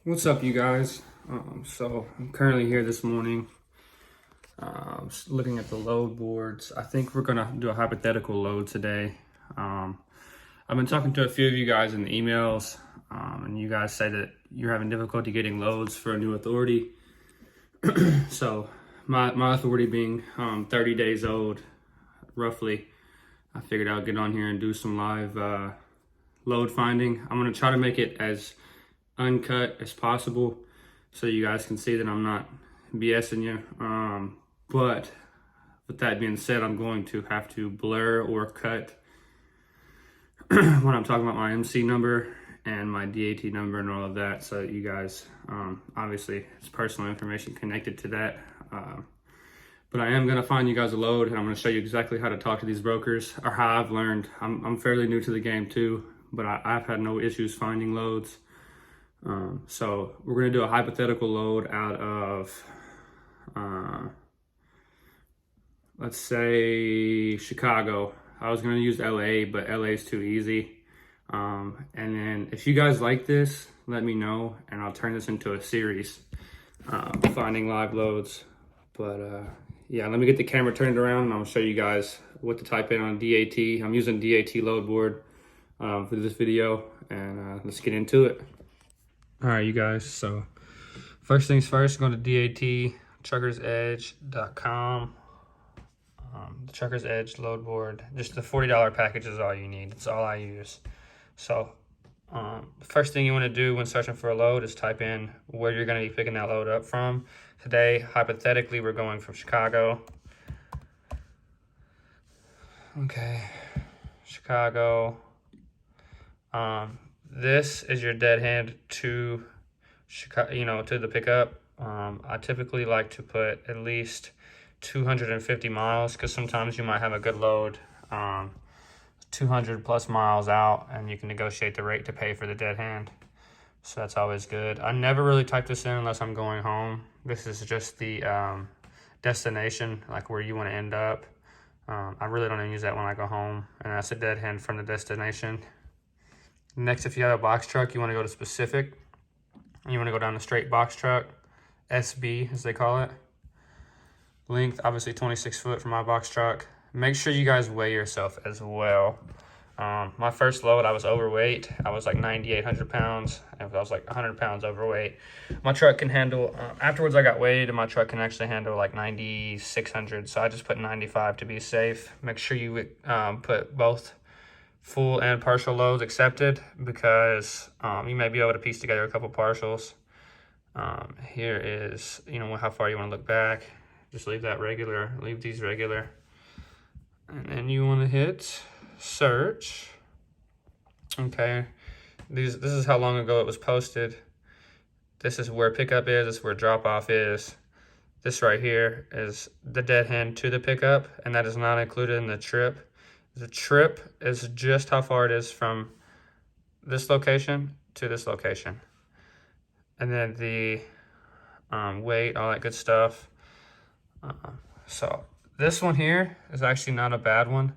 What's up, you guys? So I'm currently here this morning, just looking at the load boards. I think we're gonna do a hypothetical load today. I've been talking to a few of you guys in the emails, and you guys say that you're having difficulty getting loads for a new authority. So my authority being 30 days old, roughly, I figured I'd get on here and do some live load finding. I'm gonna try to make it as uncut as possible so you guys can see that I'm not BSing you. But with that being said, I'm going to have to blur or cut when I'm talking about my MC number and my DAT number and all of that, so that you guys, obviously it's personal information connected to that. But I am gonna find you guys a load, and I'm gonna show you exactly how to talk to these brokers, or how I've learned. I'm fairly new to the game too, but I've had no issues finding loads. So we're gonna do a hypothetical load out of, let's say Chicago. I was gonna use LA, but LA is too easy. And then if you guys like this, let me know, and I'll turn this into a series, finding live loads. But yeah, let me get the camera turned around, and I'll show you guys what to type in on DAT. I'm using DAT load board for this video, and let's get into it. All right, you guys, so first things first, go to DAT, truckersedge.com. The Trucker's Edge load board, just the $40 package is all you need. It's all I use. So the first thing you want to do when searching for a load is type in where you're going to be picking that load up from. Today, hypothetically, we're going from Chicago. Okay, Chicago. This is your dead hand to Chicago, to the pickup. I typically like to put at least 250 miles, because sometimes you might have a good load 200 plus miles out, and you can negotiate the rate to pay for the dead hand. So that's always good. I never really type this in unless I'm going home. This is just the destination, like where you want to end up. I really don't even use that when I go home, and that's a dead hand from the destination. Next, if you have a box truck, you want to go to specific. You want to go down the straight box truck, SB as they call it. Length, obviously 26 foot for my box truck. Make sure you guys weigh yourself as well. My first load, I was overweight. I was like 9,800 pounds. I was like 100 pounds overweight. My truck can handle, afterwards I got weighed, and my truck can actually handle like 9,600. So I just put 95 to be safe. Make sure you put both full and partial loads accepted, because you may be able to piece together a couple partials. Here is, how far you want to look back. Just leave that regular, leave these regular. And then you want to hit search. Okay, this is how long ago it was posted. This is where pickup is, this is where drop off is. This right here is the dead hand to the pickup, and that is not included in the trip. The trip is just how far it is from this location to this location. And then the weight, all that good stuff. So this one here is actually not a bad one,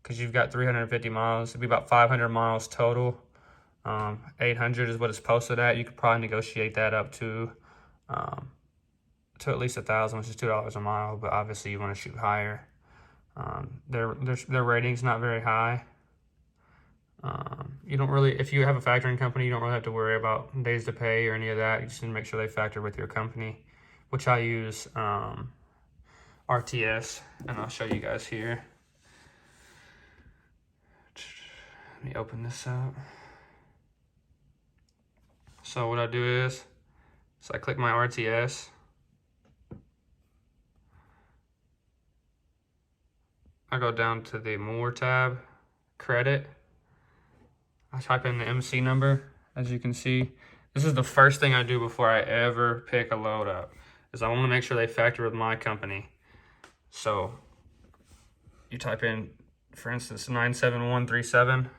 because you've got 350 miles. It'd be about 500 miles total. 800 is what it's posted at. You could probably negotiate that up to at least 1,000, which is $2 a mile. But obviously you want to shoot higher. Their rating's not very high. You don't really, if you have a factoring company, you don't really have to worry about days to pay or any of that. You just need to make sure they factor with your company, which I use RTS, and I'll show you guys here. Let me open this up. So what I do is I click my RTS. I go down to the More tab, Credit. I type in the MC number. As you can see, this is the first thing I do before I ever pick a load up, is I want to make sure they factor with my company. So you type in, for instance, 97137.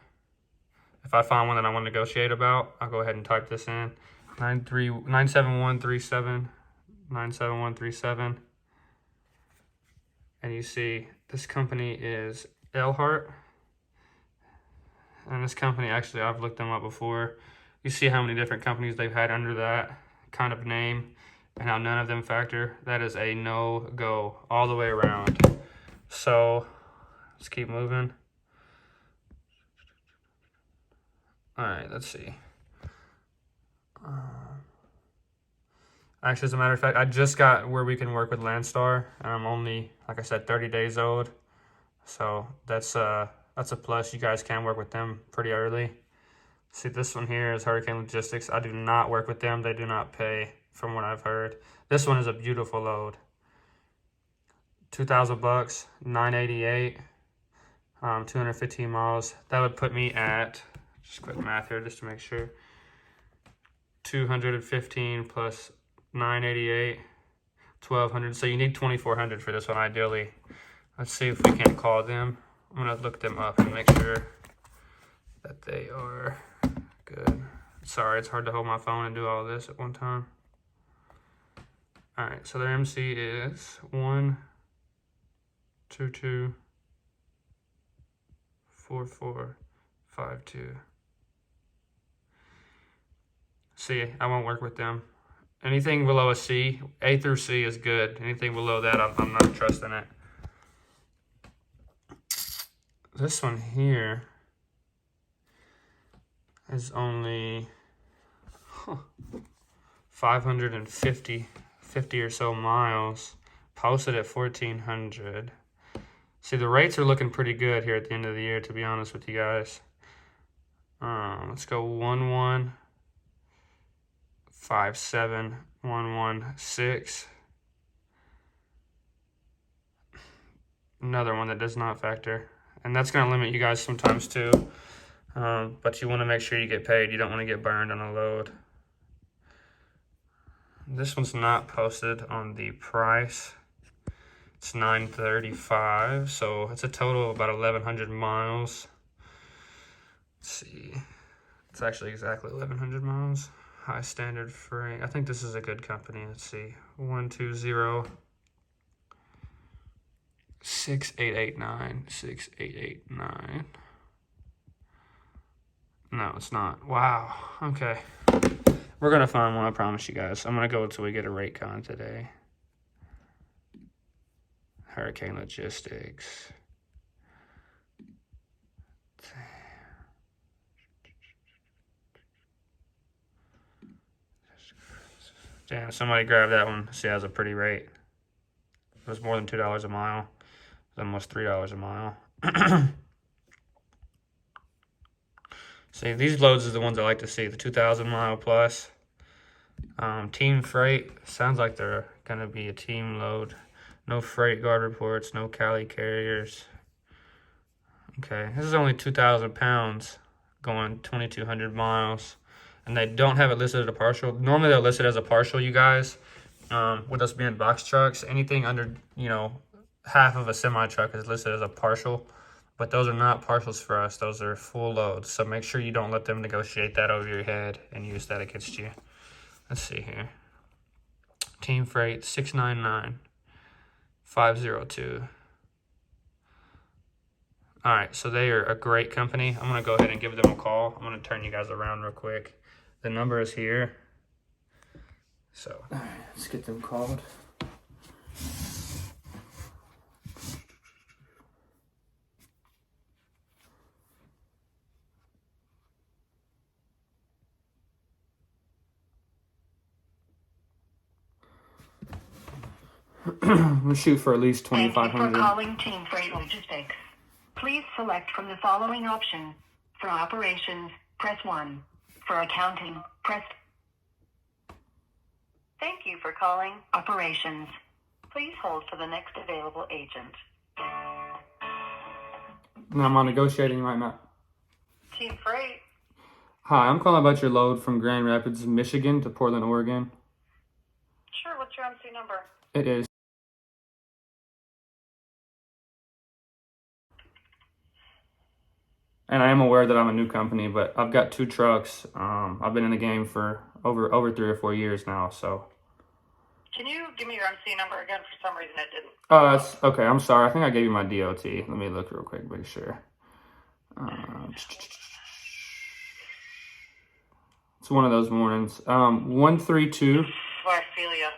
If I find one that I want to negotiate about, I'll go ahead and type this in. 97137, 97137. And you see this company is Elhart. And this company, actually, I've looked them up before. You see how many different companies they've had under that kind of name and how none of them factor. That is a no-go all the way around. So let's keep moving. All right, let's see. Actually, as a matter of fact, I just got where we can work with Landstar, and I'm only, like I said, 30 days old. So that's a plus. You guys can work with them pretty early. See, this one here is Hurricane Logistics. I do not work with them. They do not pay, from what I've heard. This one is a beautiful load. 2,000 bucks, 988, 215 miles. That would put me at, just quick math here just to make sure, 215 plus 988, 1,200. So you need 2,400 for this one, ideally. Let's see if we can call them. I'm gonna look them up and make sure that they are good. Sorry, it's hard to hold my phone and do all this at one time. All right, so their MC is 1224452. C, I won't work with them. Anything below a C, A through C is good. Anything below that, I'm not trusting it. This one here is only 550 or so miles, posted at 1,400. See, the rates are looking pretty good here at the end of the year, to be honest with you guys. Let's go 1157116. Another one that does not factor, and that's going to limit you guys sometimes too. But you want to make sure you get paid. You don't want to get burned on a load. This one's not posted on the price. It's 935, so it's a total of about 1,100 miles. Let's see. It's actually exactly 1,100 miles. High standard freight. I think this is a good company. Let's see. 120-6889. No, it's not. Wow. Okay. We're going to find one, I promise you guys. I'm going to go until we get a rate con today. Hurricane Logistics. Damn, somebody grabbed that one. See, that was a pretty rate. It was more than $2 a mile. It was almost $3 a mile. See, these loads are the ones I like to see, the 2,000 mile plus. Team freight, sounds like they're gonna be a team load. No freight guard reports, no Cali carriers. Okay, this is only 2,000 pounds going 2,200 miles. And they don't have it listed as a partial. Normally they're listed as a partial, you guys. With us being box trucks, anything under, half of a semi truck is listed as a partial. But those are not partials for us. Those are full loads. So make sure you don't let them negotiate that over your head and use that against you. Let's see here. Team freight 699-502. All right, so they are a great company. I'm gonna go ahead and give them a call. I'm gonna turn you guys around real quick. The number is here. So all right, let's get them called. I'm gonna shoot for at least 2,500. Thank you for calling Team Freight Logistics. Please select from the following option. For operations, press 1. For accounting, press. Thank you for calling operations. Please hold for the next available agent. No, I'm on negotiating right now. Team Freight. Hi, I'm calling about your load from Grand Rapids, Michigan to Portland, Oregon. Sure, what's your MC number? It is. And I am aware that I'm a new company, but I've got 2 trucks. I've been in the game for over 3 or 4 years now, so. Can you give me your MC number again? For some reason it didn't. That's okay. I'm sorry. I think I gave you my DOT. Let me look real quick, make sure. It's one of those mornings. 132. Oh, I feel ya.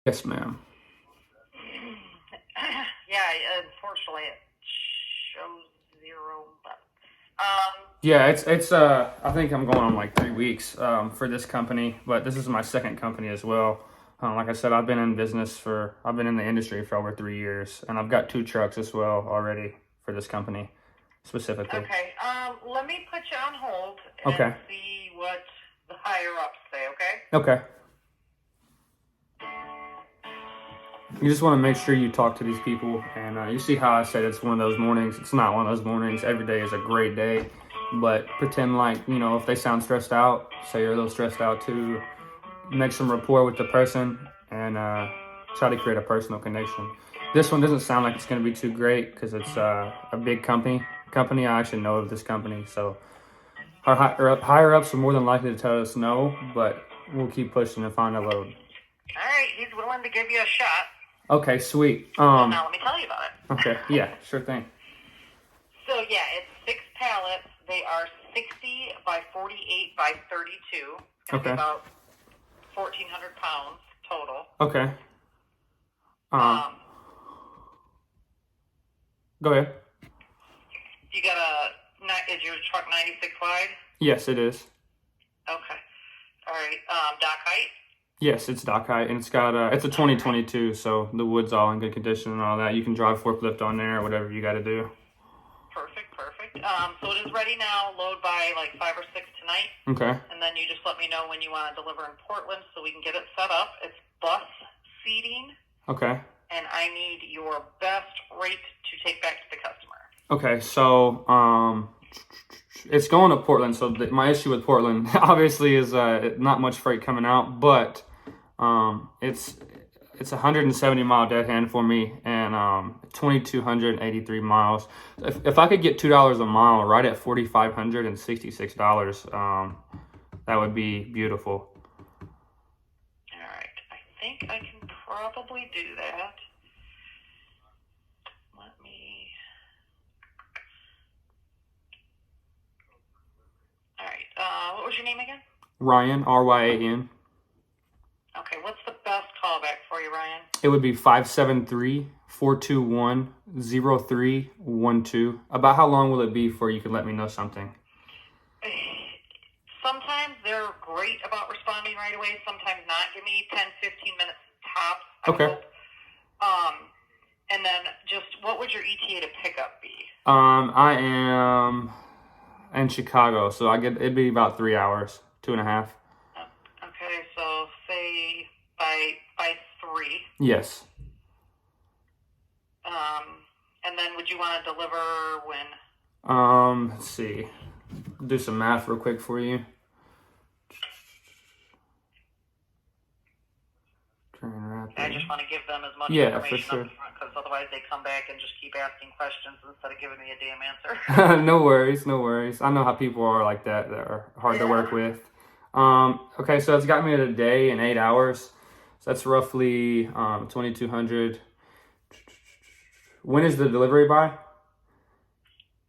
Yes, ma'am. Yeah, unfortunately it shows 0, but Yeah, it's I think I'm going on like 3 weeks for this company, but this is my second company as well. Like I said, I've been in the industry for over 3 years, and I've got 2 trucks as well already for this company specifically. okay. Let me put you on hold and Okay. see what the higher ups say, okay? Okay. You just want to make sure you talk to these people, and you see how I said it's one of those mornings. It's not one of those mornings. Every day is a great day, but pretend like, if they sound stressed out, say you're a little stressed out too. Make some rapport with the person and try to create a personal connection. This one doesn't sound like it's going to be too great because it's a big company. I actually know of this company, so our higher ups are more than likely to tell us no, but we'll keep pushing and find a load. All right, he's willing to give you a shot. Okay, sweet. Now let me tell you about it. Okay, yeah, sure thing. So yeah, it's 6 pallets. They are 60 by 48 by 32. It's gonna be about 1,400 pounds total. Okay. Go ahead. You got is your truck 96 wide? Yes, it is. Okay. All right. Dock height? Yes, it's dock height, and it's got it's a 2022, so the wood's all in good condition and all that. You can drive forklift on there or whatever you got to do. Perfect. So it is ready now. Load by like 5 or 6 tonight. Okay. And then you just let me know when you want to deliver in Portland so we can get it set up. It's bus seating. Okay. And I need your best rate to take back to the customer. Okay, so it's going to Portland. So my issue with Portland obviously is not much freight coming out, but it's a 170-mile dead hand for me, and 2,283 miles. If I could get $2 a mile right at $4,566, that would be beautiful. All right, I think I can probably do that. Let me. All right, what was your name again? Ryan, Ryan. Okay, what's the best callback for you, Ryan? It would be 573-421-0312. About how long will it be before you could let me know something? Sometimes they're great about responding right away, sometimes not. Give me 10, 15 minutes tops. Okay. And then just what would your ETA to pickup be? I am in Chicago, so it'd be about 3 hours, 2.5. Okay, so say by 3. Yes. And then would you want to deliver when? Let's see. Do some math real quick for you. I just want to give them as much information for sure. up front, because otherwise they come back and just keep asking questions instead of giving me a damn answer. No worries. I know how people are like that are hard to work with. Okay, so it's got me at a day and 8 hours. So that's roughly 2,200. When is the delivery by?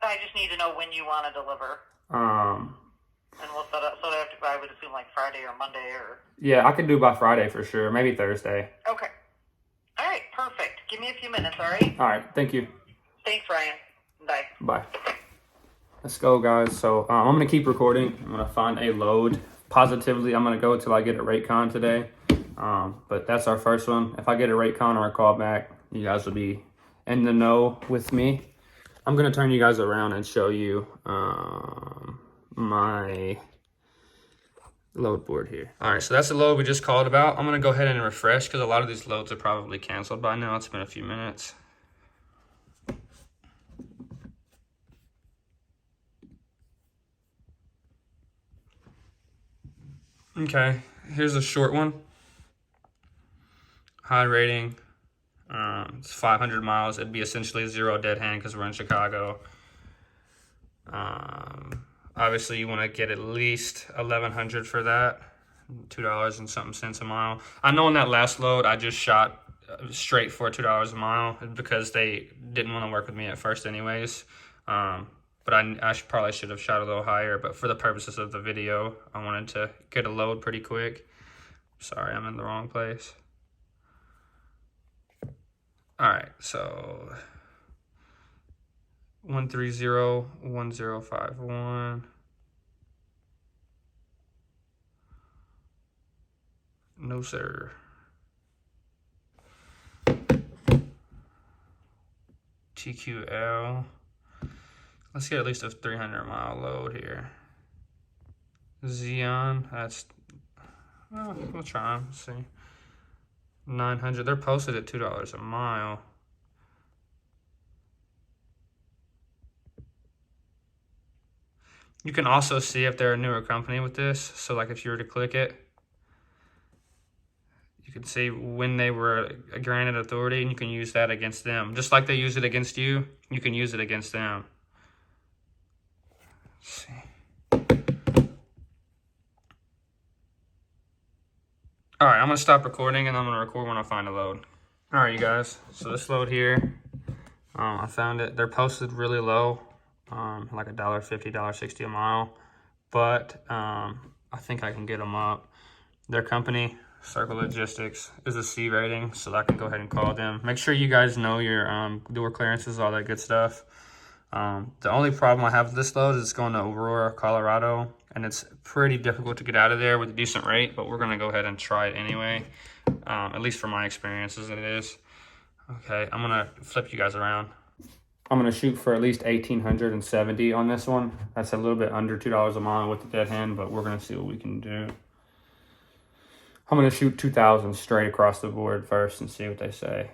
I just need to know when you want to deliver. And we'll set up, so I would assume like Friday or Monday or... Yeah, I could do by Friday for sure. Maybe Thursday. Okay. All right, perfect. Give me a few minutes, all right? All right, thank you. Thanks, Ryan. Bye. Bye. Let's go, guys. So I'm going to keep recording. I'm going to find a load. Positively, I'm going to go till I get a rate con today. But that's our first one. If I get a rate con or a call back, you guys will be in the know with me. I'm going to turn you guys around and show you my load board here. All right, so that's the load we just called about. I'm going to go ahead and refresh because a lot of these loads are probably canceled by now. It's been a few minutes. Okay, here's a short one. High rating. It's 500 miles. It'd be essentially 0 dead hand because we're in Chicago. Obviously, you want to get at least 1,100 for that. $2 and something cents a mile. I know on that last load, I just shot straight for $2 a mile because they didn't want to work with me at first anyways. But I probably should have shot a little higher, but for the purposes of the video, I wanted to get a load pretty quick. Sorry, I'm in the wrong place. All right, so 1301051. No, sir. TQL. Let's get at least a 300-mile load here. Xeon, that's, well, we'll try them, see. 900, they're posted at $2 a mile. You can also see if they're a newer company with this. So like if you were to click it, you can see when they were granted authority, and you can use that against them. Just like they use it against you, you can use it against them. Let's see. All right, I'm gonna stop recording and I'm gonna record when I find a load. All right, you guys, so this load here, I found it. They're posted really low, like $1.50, $1.60 a mile, but I think I can get them up. Their company, Circle Logistics, is a C rating, so I can go ahead and call them. Make sure you guys know your door clearances, all that good stuff. The only problem I have with this load is it's going to Aurora, Colorado, and it's pretty difficult to get out of there with a decent rate, but we're going to go ahead and try it anyway, at least from my experiences it is. Okay, I'm going to flip you guys around. I'm going to shoot for at least 1,870 on this one. That's a little bit under $2 a mile with the dead hand, but we're going to see what we can do. I'm going to shoot 2,000 straight across the board first and see what they say.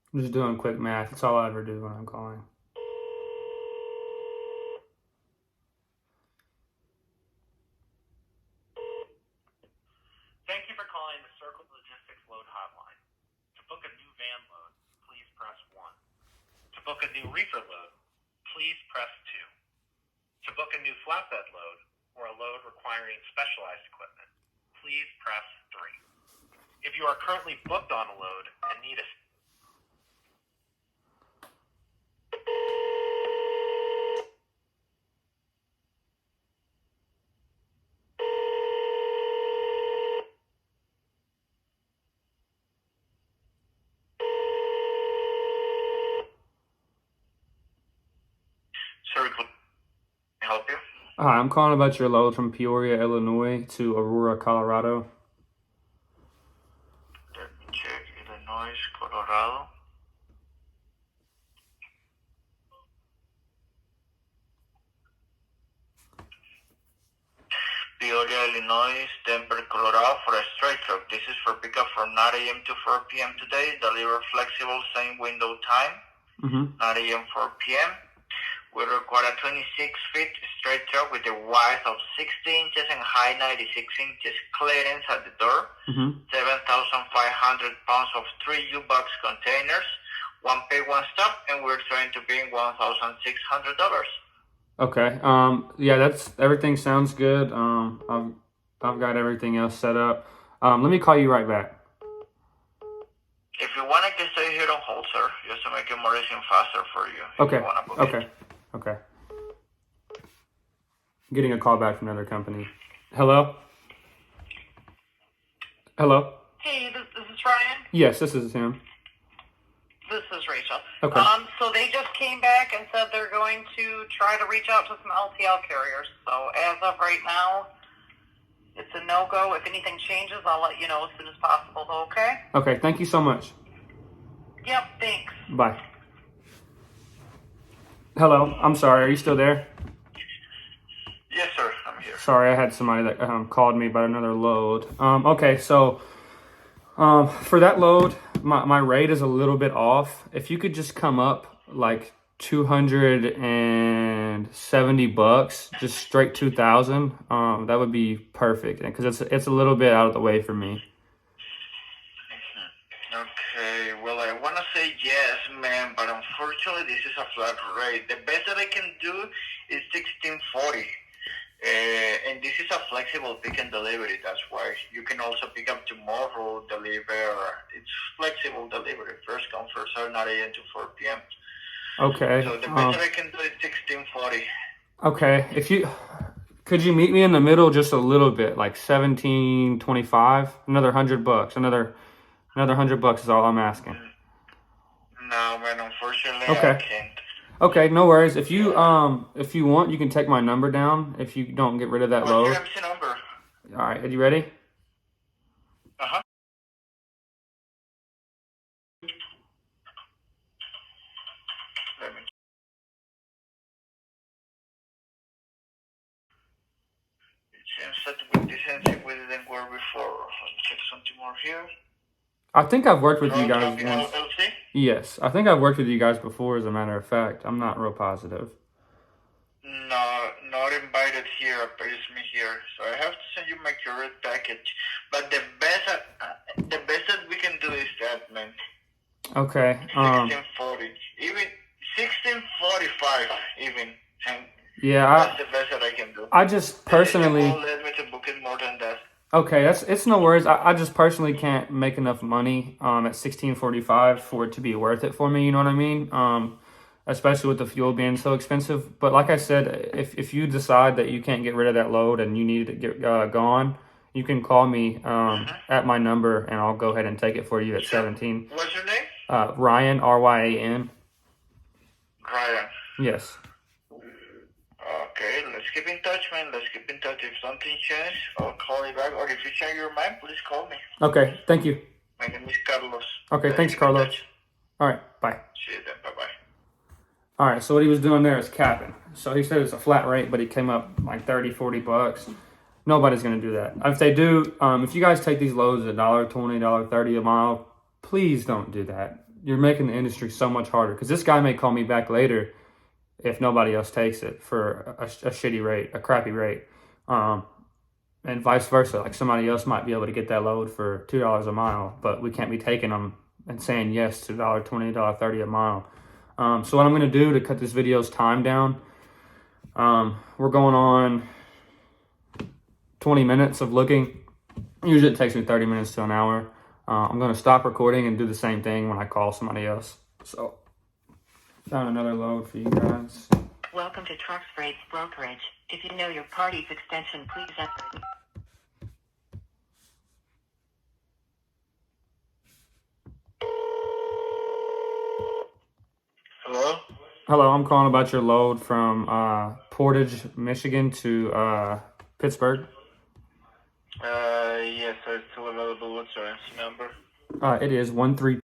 I'm just doing quick math. That's all I ever do when I'm calling. Thank you for calling the Circle Logistics Load Hotline. To book a new van load, please press 1. To book a new reefer load, please press 2. To book a new flatbed load or a load requiring specialized equipment, please press 3. If you are currently booked on a load and need a Sir, can I help you? Hi, I'm calling about your load from Peoria, Illinois to Aurora, Colorado. Let me check. Illinois, Colorado. Peoria, Illinois, Denver, Colorado for a straight truck. This is for pickup from 9 a.m. to 4 p.m. today. Deliver flexible, same window time. 9 a.m. 4 p.m. We require a 26-feet straight truck with a width of 60 inches and height 96 inches clearance at the door. 7,500 pounds of 3 U-box containers. One pay, one stop, and we're trying to pay $1,600. Okay. Yeah, that's everything sounds good. I've got everything else set up. Let me call you right back. If you want, I can stay here on hold, sir, just to make it more easy and faster for you. Okay. Okay. Okay. I'm getting a call back from another company. Hello? Hello? Hey, this is Ryan. Yes, this is him. This is Rachel. Okay. So they just came back and said they're going to try to reach out to some LTL carriers. So as of right now, it's a no-go. If anything changes, I'll let you know as soon as possible, though, okay? Okay, thank you so much. Yep, thanks. Bye. Hello, I'm sorry, are you still there? Yes, sir, I'm here. Sorry, I had somebody that called me about another load. Okay, so For that load, my rate is a little bit off. If you could just come up like $270, just straight 2,000, that would be perfect because it's a little bit out of the way for me. Okay, well, I want to say yes, man, but unfortunately, this is a flat rate. The best that I can do is 1640. And this is a flexible pick and delivery. That's why you can also pick up tomorrow, deliver. It's flexible delivery. First come, first serve, 9 a.m. to 4 p.m. Okay. So the best that I can do is 1640. Okay. Could you meet me in the middle just a little bit, like 1725? Another $100. Another $100 is all I'm asking. No, man, unfortunately, Okay. I can't. Okay, no worries. If you want, you can take my number down if you don't get rid of that What's load. your MC number? All right, are you ready? Uh-huh. Let me it seems that with this MC we didn't work before. Let's check something more here. I think I've worked with you guys Drop once. LLC? Yes, I think I've worked with you guys before, as a matter of fact. I'm not real positive. No, not invited here. Appears me here. So I have to send you my current package. But the best that we can do is that, man. Okay. 1640, even 1645, even. And Yeah, that's the best that I can do. I just personally. They won't let me to book it more than that. Okay, it's no worries. I just personally can't make enough money at 1645 for it to be worth it for me. You know what I mean? Especially with the fuel being so expensive. But like I said, if you decide that you can't get rid of that load and you need it to get gone, you can call me at my number and I'll go ahead and take it for you at 17. What's your name? Ryan, Ryan. Ryan. Yes. Okay, let's keep in touch, man. Let's keep in touch. If something changes, I'll call you back. Or if you change your mind, please call me. Okay, thank you. My name is Carlos. Okay, thanks, keep in Carlos. touch. All right, bye. See you then. Bye-bye. All right, so what he was doing there is capping. So he said it's a flat rate, but he came up like $30-$40. Nobody's gonna do that. If they do, if you guys take these loads at $1.20, $1.30 a mile, please don't do that. You're making the industry so much harder because this guy may call me back later if nobody else takes it for a shitty rate, a crappy rate, and vice versa. Like somebody else might be able to get that load for $2 a mile, but we can't be taking them and saying yes to $1.20, $1.30 a mile. So what I'm going to do to cut this video's time down, we're going on 20 minutes of looking. Usually it takes me 30 minutes to an hour. I'm going to stop recording and do the same thing when I call somebody else. So, found another load for you guys. Welcome to Trucks Freight Brokerage. If you know your party's extension, please enter it. Hello? Hello, I'm calling about your load from Portage, Michigan to Pittsburgh. Yes, sir. It's still available. What's your MC number? It is 13.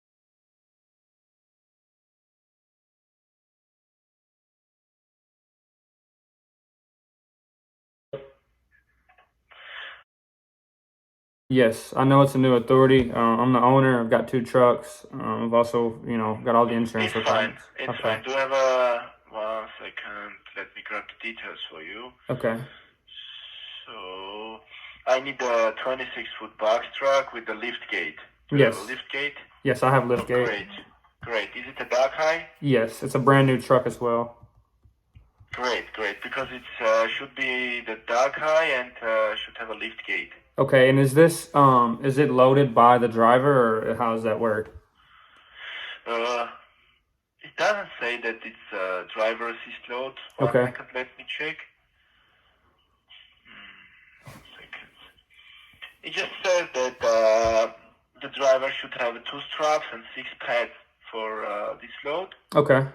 Yes, I know it's a new authority. I'm the owner. I've got 2 trucks. I've also, got all the insurance It's fine. requirements. It's Okay. fine. Do you have a... 1 second. Let me grab the details for you. Okay. So, I need a 26-foot box truck with a lift gate. Do you Yes. have a lift gate? Yes, I have lift gate. Great. Great. Is it a dock high? Yes, it's a brand new truck as well. Great, great. Because it should be the dock high and should have a lift gate. Okay, and is this is it loaded by the driver or how does that work? It doesn't say that it's a driver assist load. Okay. 1 second, let me check. 1 second. It just says that the driver should have 2 straps and 6 pads for this load. Okay.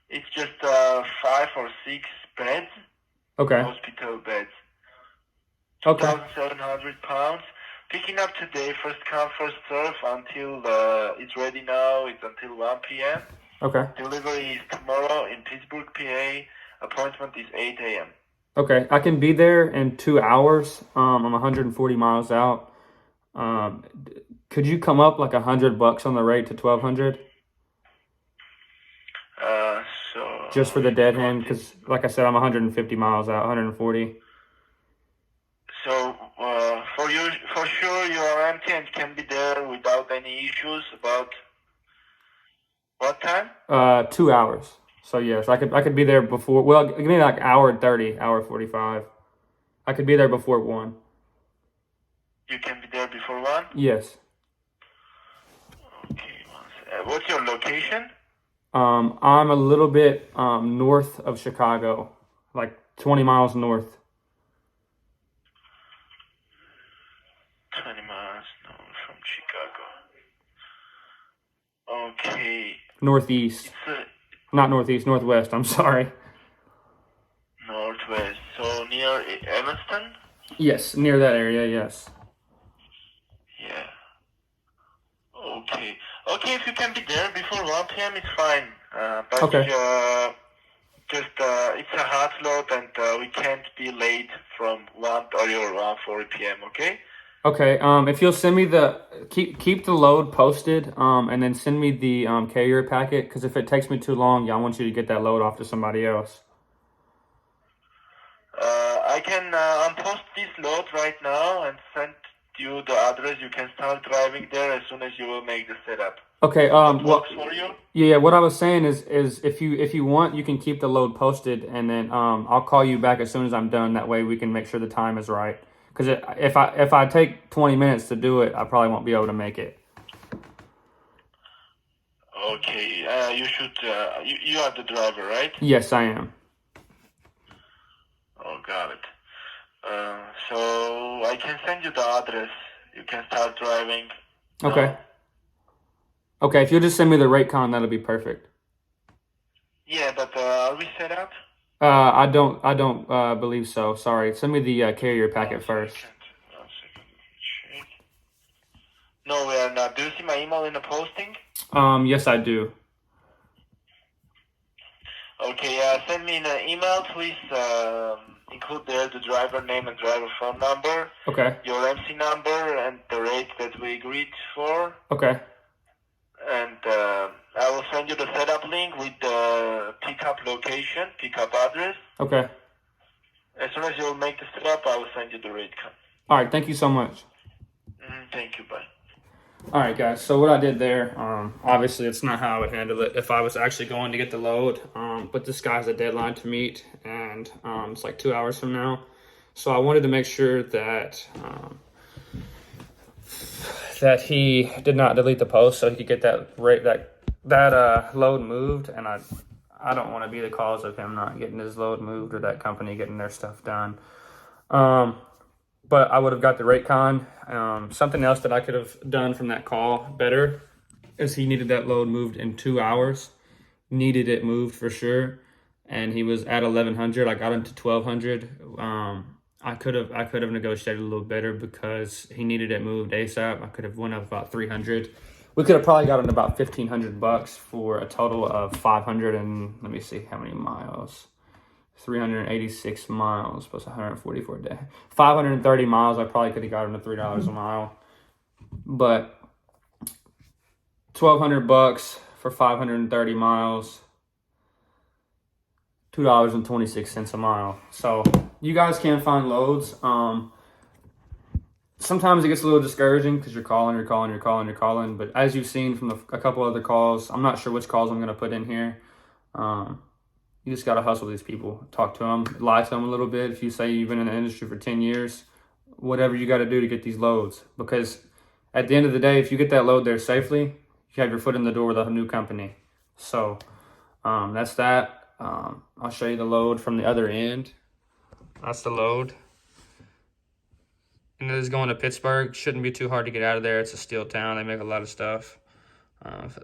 It's just 5 or 6 beds, Okay. hospital beds. Okay. 2,700 pounds. Picking up today, first come, first serve until it's ready now. It's until 1 p.m. Okay. Delivery is tomorrow in Pittsburgh, PA. Appointment is 8 a.m. Okay. I can be there in 2 hours. I'm 140 miles out. Could you come up like $100 on the rate to 1,200 So just for the dead hand? Because like I said, I'm 150 miles out, 140. So for sure, you're empty and can be there without any issues. About what time? 2 hours. So yes, I could be there before. Well, give me like hour 30, hour 45. I could be there before 1. You can be there before 1. Yes. Okay. What's your location? I'm a little bit north of Chicago, like 20 miles north. 20 miles north from Chicago. Okay. Northeast. It's Not northeast, northwest. I'm sorry. northwest. So near Evanston? Yes, near that area, yes. Yeah. Okay. Okay, if you can be there before 1 p.m., it's fine. But Okay. it's a hot load, and we can't be late from 1 or around 4 p.m., okay? Okay, if you'll send me keep the load posted, and then send me the carrier packet, because if it takes me too long, I want you to get that load off to somebody else. I can unpost this load right now and send you the address. You can start driving there as soon as you will make the setup. Okay, What well, works for you? yeah, what I was saying is if you want, you can keep the load posted, and then I'll call you back as soon as I'm done. That way we can make sure the time is right. Because if I take 20 minutes to do it, I probably won't be able to make it. Okay, you should. You are the driver, right? Yes, I am. Oh, got it. So I can send you the address. You can start driving. Okay. Okay, if you'll just send me the rate con, that'll be perfect. Yeah, but are we set up? I don't believe so. Sorry. Send me the carrier packet first. 1 second. Check. No, we are not. Do you see my email in the posting? Yes, I do. Okay, send me an email, please. Include there the driver name and driver phone number, Okay. your MC number, and the rate that we agreed for. Okay. And I will send you the setup link with the pickup location, pickup address. Okay. As soon as you'll make the setup, I will send you the rate card. All right. Thank you so much. Thank you, bye. All right, guys. So what I did there, obviously it's not how I would handle it if I was actually going to get the load. But this guy has a deadline to meet, and it's like 2 hours from now. So I wanted to make sure that that he did not delete the post, so he could get that load moved. And I don't want to be the cause of him not getting his load moved or that company getting their stuff done. But I would have got the rate con. Something else that I could have done from that call better is he needed that load moved in 2 hours. Needed it moved for sure. And he was at 1,100. I got him to 1,200. I could have negotiated a little better because he needed it moved ASAP. I could have went up about 300. We could have probably gotten about $1,500 for a total of 500 and let me see how many miles. 386 miles plus 144 a day. 530 miles, I probably could have gotten to $3 a mile. But $1,200 for 530 miles, $2.26 a mile. So you guys can find loads. Sometimes it gets a little discouraging because you're calling. But as you've seen from a couple other calls, I'm not sure which calls I'm going to put in here. You just got to hustle these people, talk to them, lie to them a little bit. If you say you've been in the industry for 10 years, whatever you got to do to get these loads. Because at the end of the day, if you get that load there safely, you have your foot in the door with a new company. So that's that. I'll show you the load from the other end. That's the load. And it is going to Pittsburgh. Shouldn't be too hard to get out of there. It's a steel town. They make a lot of stuff. Let's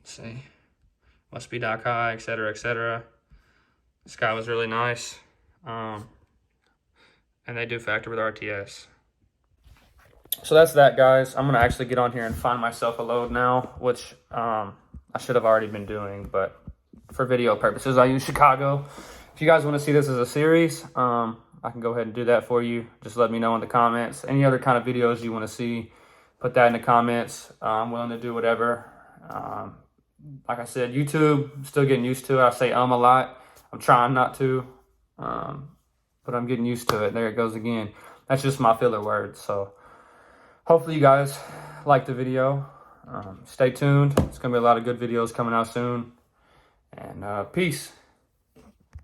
see. Must be dock high, etc., etc. This guy was really nice. And they do factor with RTS. So that's that, guys. I'm going to actually get on here and find myself a load now, which I should have already been doing. But for video purposes, I use Chicago. If you guys want to see this as a series, I can go ahead and do that for you. Just let me know in the comments. Any other kind of videos you want to see, put that in the comments. I'm willing to do whatever. Like I said, YouTube, still getting used to it. I say a lot. I'm trying not to, but I'm getting used to it. There it goes again. That's just my filler word. So hopefully you guys like the video. Stay tuned. It's going to be a lot of good videos coming out soon. And peace.